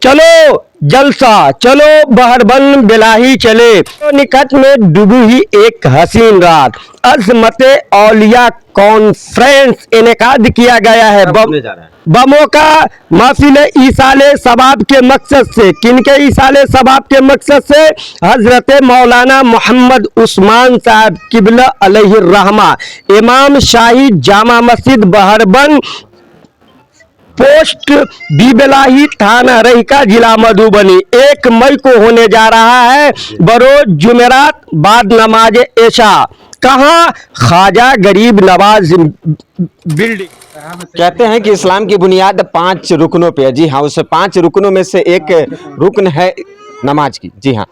चलो जलसा, चलो बहरबन बिलाही चले, तो निकट में डूबी ही एक हसीन रात। अजमत औलिया कॉन्फ्रेंस इनेकाद किया गया है बमों का महफिल ईसाले सबाब के मकसद से। किनके ईसाले सबाब के मकसद से? हजरत मौलाना मोहम्मद उस्मान साहब किबला अलैहि रहमा, इमाम शाही जामा मस्जिद बहरबन, पोस्ट बिलाही, थाना रहिका, जिला मधुबनी। 1 मई को होने जा रहा है बरोज जुमेरात बाद नमाज ऐशा। कहाँ? ख्वाजा गरीब नवाज बिल्डिंग। कहते हैं कि इस्लाम की बुनियाद 5 रुकनों पे है। जी हाँ, उस 5 रुकनों में से एक रुकन है नमाज की। जी हाँ,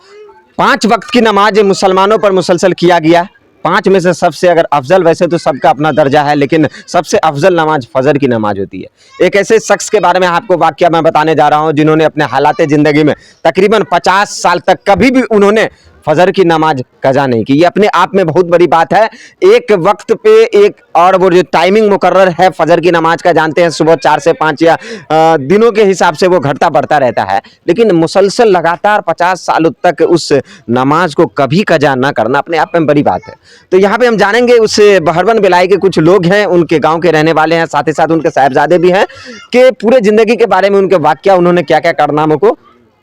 5 वक्त की नमाज मुसलमानों पर मुसलसल किया गया। 5 में से सबसे अगर अफजल, वैसे तो सबका अपना दर्जा है, लेकिन सबसे अफजल नमाज फजर की नमाज होती है। एक ऐसे शख्स के बारे में आपको वाकया मैं बताने जा रहा हूँ जिन्होंने अपने हालात ज़िंदगी में तकरीबन 50 साल तक कभी भी उन्होंने फजर की नमाज कज़ा नहीं की। ये अपने आप में बहुत बड़ी बात है। एक वक्त पे एक, और वो जो टाइमिंग मुकर्रर है फजर की नमाज का, जानते हैं सुबह 4 से 5 या दिनों के हिसाब से वो घटता बढ़ता रहता है, लेकिन मुसलसल लगातार 50 सालों तक उस नमाज को कभी कज़ा ना करना अपने आप में बड़ी बात है। तो यहाँ पे हम जानेंगे उस बहरबन बिलाई के कुछ लोग हैं, उनके गाँव के रहने वाले हैं, साथ ही साथ उनके साहिबजादे भी हैं, कि पूरे ज़िंदगी के बारे में उनके वाकया, उन्होंने क्या क्या कारनामों को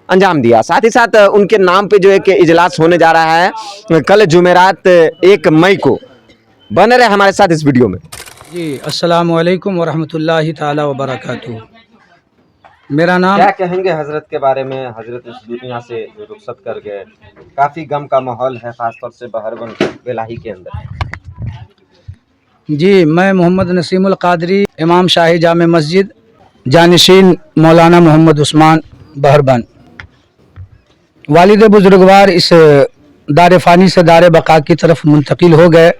अंजाम दिया। साथ ही साथ उनके नाम पे जो एक इजलास होने जा रहा है कल जुमेरात 1 मई को। बने रहे हमारे साथ इस वीडियो में। जी, अस्सलाम वालेकुम वरहमतुल्लाहि ताला व बरकातुहू। मेरा नाम, क्या कहेंगे हजरत के बारे में? हजरत इस दुनिया से रुखसत कर गए, काफ़ी गम का माहौल है खासतौर से बहरबन बिलाही के अंदर। जी, मैं मोहम्मद नसीमुल कादरी, इमाम शाही जामे मस्जिद, जानिशीन मौलाना मोहम्मद उस्मान बहरबन। वालिद बुजुर्गवार इस दार फ़ानी से दार बका की तरफ मुंतकिल हो गए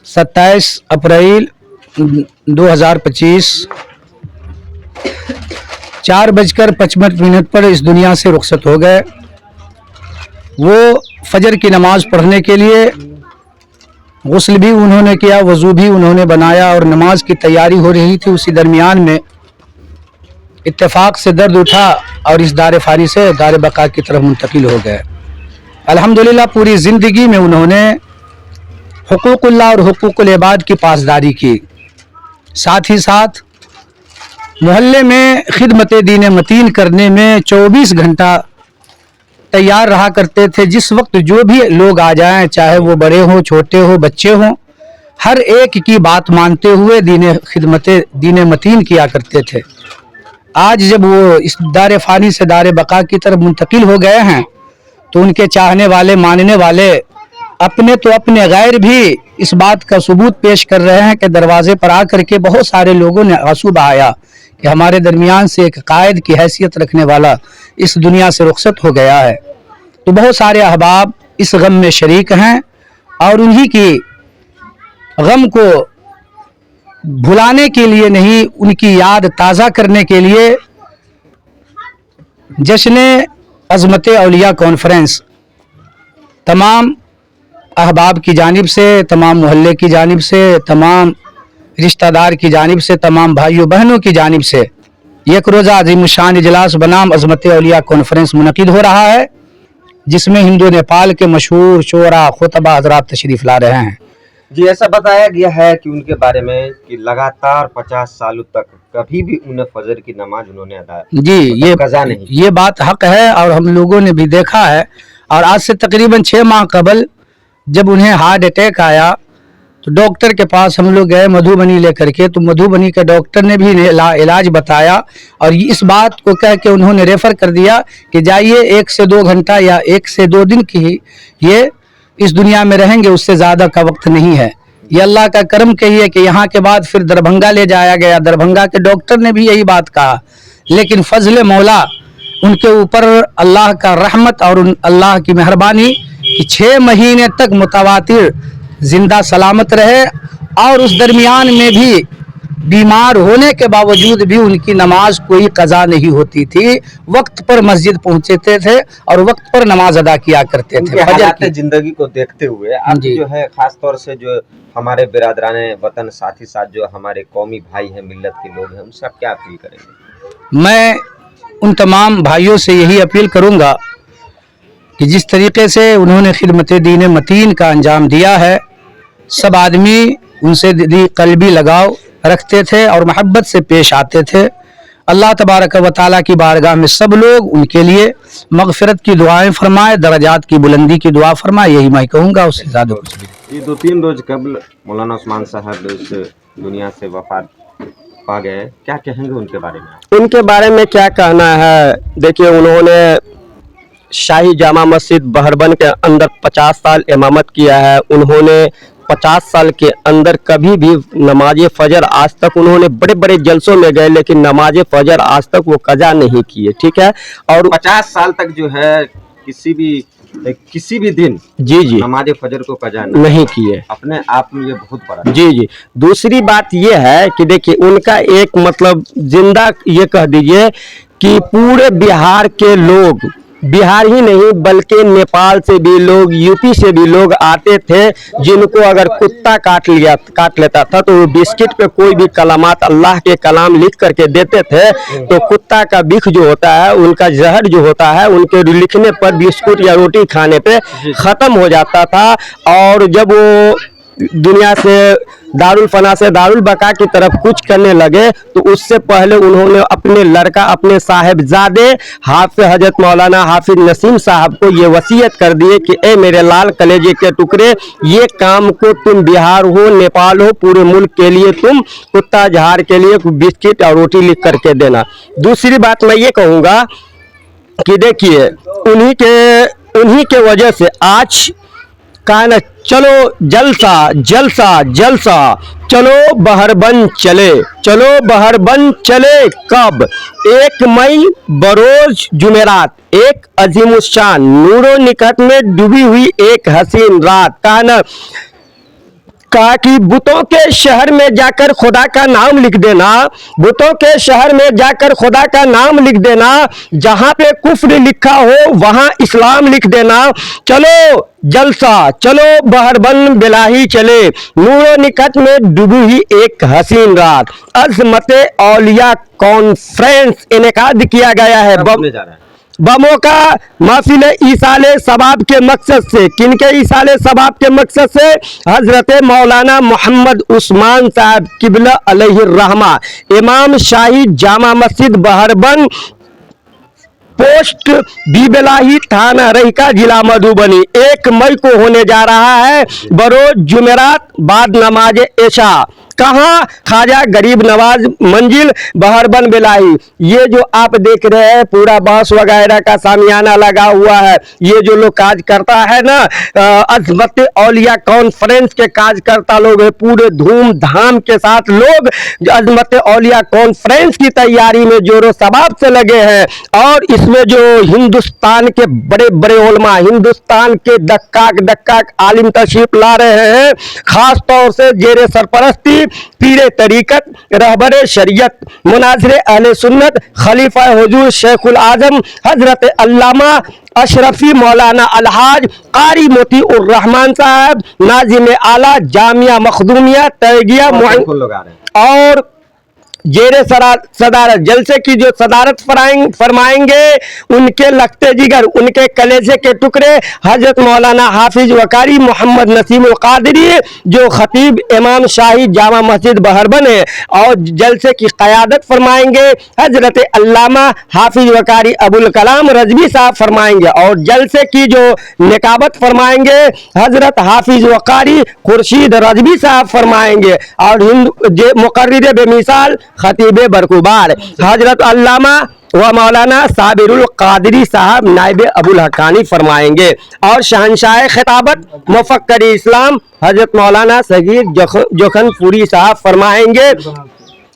27 अप्रैल 2025 4:55 पर इस दुनिया से रुखसत हो गए। वो फजर की नमाज़ पढ़ने के लिए गुस्ल भी उन्होंने किया, वज़ू भी उन्होंने बनाया और नमाज की तैयारी हो रही थी। उसी दरमियान में इत्तेफाक से दर्द उठा और इस दार फ़ानी से दार बका की तरफ मुंतकिल हो गए। अल्हम्दुलिल्लाह पूरी ज़िंदगी में उन्होंने हुकूकुल्लाह और हुकूकुल इबाद की पासदारी की। साथ ही साथ मोहल्ले में खिदमत दीन मतीन करने में 24 घंटा तैयार रहा करते थे। जिस वक्त जो भी लोग आ जाएं, चाहे वो बड़े हों, छोटे हों, बच्चे हों, हर एक की बात मानते हुए खिदमत दीन मतीन किया करते थे। आज जब वो इस दार फ़ानी से दार बका की तरफ मुंतकिल हो गए हैं, तो उनके चाहने वाले, मानने वाले, अपने तो अपने गैर भी इस बात का सबूत पेश कर रहे हैं कि दरवाजे पर आकर के बहुत सारे लोगों ने आंसू बहाया कि हमारे दरमियान से एक कायद की हैसियत रखने वाला इस दुनिया से रुखसत हो गया है। तो बहुत सारे अहबाब इस गम में शरीक हैं और उन्हीं की गम को भुलाने के लिए नहीं, उनकी याद ताज़ा करने के लिए जश्न अज़मत औलिया कॉन्फ्रेंस तमाम अहबाब की जानिब से, तमाम मोहल्ले की जानिब से, तमाम रिश्तेदार की जानिब से, तमाम भाइयों बहनों की जानिब से एक रोज़ा अज़ीमुश्शान इजलास बनाम अज़मत औलिया कॉन्फ्रेंस मुनक़िद हो रहा है, जिसमें हिंदू नेपाल के मशहूर शोरा खुतबा हज़रात तशरीफ़ ला रहे हैं। जी, ऐसा बताया गया है कि उनके बारे में कि लगातार 50 सालों तक कभी भी उन्हें फजर की नमाज उन्होंने अदा जी, ये कज़ा नहीं। ये बात हक है और हम लोगों ने भी देखा है। और आज से तकरीबन 6 माह कबल जब उन्हें हार्ट अटैक आया तो डॉक्टर के पास हम लोग गए मधुबनी लेकर के, तो मधुबनी के डॉक्टर ने भी इलाज बताया और इस बात को कह के उन्होंने रेफ़र कर दिया कि जाइए 1 से 2 घंटा या 1 से 2 दिन की ये इस दुनिया में रहेंगे, उससे ज़्यादा का वक्त नहीं है। ये अल्लाह का करम कहिए कि यहाँ के बाद फिर दरभंगा ले जाया गया। दरभंगा के डॉक्टर ने भी यही बात कहा, लेकिन फजल मौला उनके ऊपर अल्लाह का रहमत और अल्लाह की मेहरबानी कि 6 महीने तक मुतवातिर जिंदा सलामत रहे और उस दरमियान में भी बीमार होने के बावजूद भी उनकी नमाज कोई कज़ा नहीं होती थी। वक्त पर मस्जिद पहुंचते थे और वक्त पर नमाज अदा किया करते थे। फजर जिंदगी को देखते हुए आप जो है खास तौर से जो हमारे बिरादराने वतन, साथ ही साथ जो हमारे कौमी भाई हैं, मिल्लत के लोग हैं, उनसे आप क्या अपील करेंगे? मैं उन तमाम भाइयों से यही अपील करूँगा कि जिस तरीके से उन्होंने खिदमत दीन मतीन का अंजाम दिया है, सब आदमी उनसे दिली कल्बी लगाव रखते थे और मोहब्बत से पेश आते थे। अल्लाह तबारक व तआला की बारगाह में सब लोग उनके लिए मगफिरत की दुआएं फरमाए, दर्जात की बुलंदी की दुआ फरमाए, यही मैं कहूँगा, उससे ज़्यादा कुछ भी। ये 2-3 रोज कबल मौलाना उस्मान साहब इस दुनिया से वफात पा गए, क्या कहेंगे उनके बारे में? उनके बारे में क्या कहना है, देखिए उन्होंने शाही जामा मस्जिद बहरबन के अंदर 50 साल इमामत किया है। उन्होंने 50 साल के अंदर कभी भी नमाज फजर आज तक, उन्होंने बड़े बड़े जलसों में गए लेकिन नमाज फजर आज तक वो कज़ा नहीं किए, ठीक है। और 50 साल तक जो है किसी भी दिन जी जी नमाज फजर को कज़ा नहीं किए, अपने आप में ये बहुत बड़ा। जी जी। दूसरी बात ये है कि देखिए उनका एक मतलब जिंदा ये कह दीजिए कि पूरे बिहार के लोग, बिहार ही नहीं बल्कि नेपाल से भी लोग, यूपी से भी लोग आते थे, जिनको अगर कुत्ता काट लेता था तो वो बिस्किट पे कोई भी कलामात अल्लाह के कलाम लिख करके देते थे, तो कुत्ता का बिख जो होता है, उनका जहर जो होता है, उनके लिखने पर बिस्कुट या रोटी खाने पे ख़त्म हो जाता था। और जब वो दुनिया से दारुल फना से दारुल बका की तरफ कुछ करने लगे तो उससे पहले उन्होंने अपने लड़का, अपने साहिबजादे हाफिज हजरत मौलाना हाफिज नसीम साहब को ये वसीयत कर दिए कि ए मेरे लाल कलेजे के टुकड़े, ये काम को तुम बिहार हो, नेपाल हो, पूरे मुल्क के लिए तुम कुत्ता जहार के लिए बिस्किट और रोटी लिख करके देना। दूसरी बात मैं ये कहूँगा कि देखिए उन्हीं के वजह से आज कहा ना, चलो जलसा जलसा जलसा, चलो बहरबन चले, चलो बहरबन चले। कब? 1 मई बरोज जुमेरात, एक अजीमुशान नूरो निकट में डूबी हुई एक हसीन रात। कहा कि बुतों के शहर में जाकर खुदा का नाम लिख देना, बुतों के शहर में जाकर खुदा का नाम लिख देना, जहां पे कुफ्र लिखा हो वहां इस्लाम लिख देना। चलो जलसा, चलो बहरबन बिलाही चले, नूरो निकट में डूबी हुई एक हसीन रात। अज़मत औलिया कॉन्फ्रेंस इनेकाद किया गया है बमों का महफिल ईसाले सबाब के मकसद से। किनके ईसाले सबाब के मकसद से? हजरत मौलाना मोहम्मद उस्मान साहब किबला अलैहिर्रहमा, इमाम शाही जामा मस्जिद बहरबन, पोस्ट बीबलाही, थाना रहिका, जिला मधुबनी। 1 मई को होने जा रहा है बरोज जुमेरात बाद नमाज एशा। कहाँ? ख्वाजा गरीब नवाज मंजिल बहरबन बिलाही। ये जो आप देख रहे हैं पूरा बांस वगैरह का सामियाना लगा हुआ है, ये जो लोग काज करता है ना, अज़मत औलिया कॉन्फ्रेंस के कार्यकर्ता लोग हैं, पूरे धूमधाम के साथ लोग अज़मत औलिया कॉन्फ्रेंस की तैयारी में जोरों शबाब से लगे हैं। और इसमें जो हिंदुस्तान के बड़े बड़े उलमा, हिंदुस्तान के दक्काक आलिम तशरीफ ला रहे हैं, खास तौर से जेरे सरपरस्ती पीरे तरीकत, रहबरे शरीयत, मुनाज़िर अहले सुन्नत, खलीफा हुजूर शेखुल आजम हजरत अल्लामा अशरफी मौलाना अलहाज कारी मोती उर रहमान साहब, नाजिम आला जामिया मखदूमिया तैगिया और जेरे सदारत जलसे की जो सदारत फरमाएंगे, उनके लखते जिगर, उनके कलेजे के टुकड़े हजरत मौलाना हाफिज वकारी मोहम्मद नसीम कादरी, जो खतीब इमाम शाही जामा मस्जिद बहरबन है। और जलसे की क़यादत फरमाएंगे हजरत अल्लामा हाफिज वकारी अबुल कलाम रजवी साहब फरमाएंगे। और जलसे की जो निकाबत फरमाएंगे हजरत हाफिज वकारी खुर्शीद रजवी साहब फरमाएंगे। और मुकर्रिर बेमिसाल खतीबे बरकुबार हजरत अल्लामा व मौलाना साबिरुल कादरी साहब नाइब अबुल हकानी फरमाएंगे। और शहनशाह खिताबत मुफक्कर इस्लाम हजरत मौलाना सगीर जोखनपुरी साहब फरमाएंगे।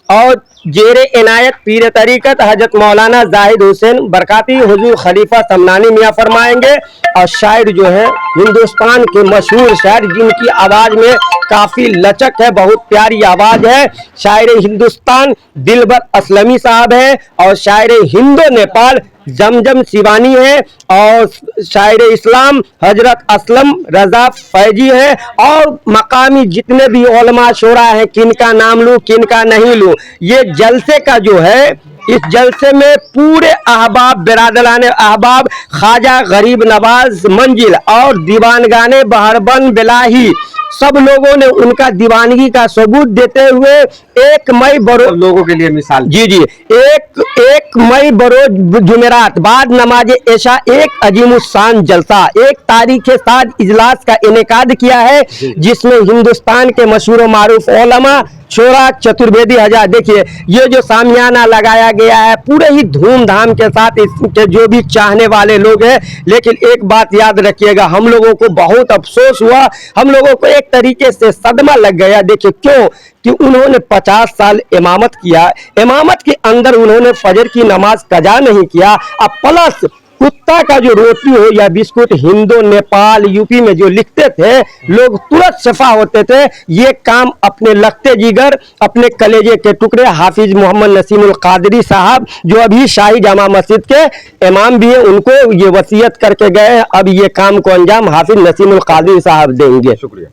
और जेरे इनायत पीर तरीकत हजरत मौलाना जाहिद हुसैन बरकाती हुजूर खलीफा समनानी मियाँ फरमाएंगे। और शायर जो है हिंदुस्तान के मशहूर शायर, जिनकी आवाज़ में काफ़ी लचक है, बहुत प्यारी आवाज़ है, शायर हिंदुस्तान दिलबर असलमी साहब है। और शायर हिंदो नेपाल जमजम शिवानी है। और शायर इस्लाम हजरत असलम रजा फैजी है। और मकामी जितने भी उलमा शोरा हैं, किनका नाम लूँ किनका नहीं लूँ, ये जलसे का जो है इस जलसे में पूरे अहबाब बिरादरान अहबाब ख्वाजा गरीब नवाज मंजिल और दीवानगाने बहरबन बिलाही सब लोगों ने उनका दीवानगी का सबूत देते हुए 1 मई बरोज लोगों के लिए मिसाल जी जी 1 मई बरोज जुमेरात बाद नमाज ऐशा एक अजीमुस्शान जलसा एक तारीख साज इजलास का इनेकाद किया है, जिसमें हिंदुस्तान के मशहूर मारूफ उलमा शोरा चतुर्वेदी हजार, देखिए ये जो सामियाना लगाया गया है पूरे ही धूमधाम के साथ, इसके जो भी चाहने वाले लोग हैं। लेकिन एक बात याद रखिएगा, हम लोगों को बहुत अफसोस हुआ, हम लोगों को एक तरीके से सदमा लग गया। देखिए क्यों कि उन्होंने 50 साल इमामत किया, इमामत के अंदर उन्होंने फजर की नमाज कजा नहीं किया। अब प्लस कुत्ता का जो रोटी हो या बिस्कुट हिंदू नेपाल यूपी में जो लिखते थे लोग तुरंत शफा होते थे, ये काम अपने लगते जिगर अपने कलेजे के टुकड़े हाफिज मोहम्मद नसीमुल कादरी साहब जो अभी शाही जामा मस्जिद के इमाम भी हैं, उनको ये वसीयत करके गए हैं। अब ये काम को अंजाम हाफिज नसीमुल कादरी साहब देंगे। शुक्रिया।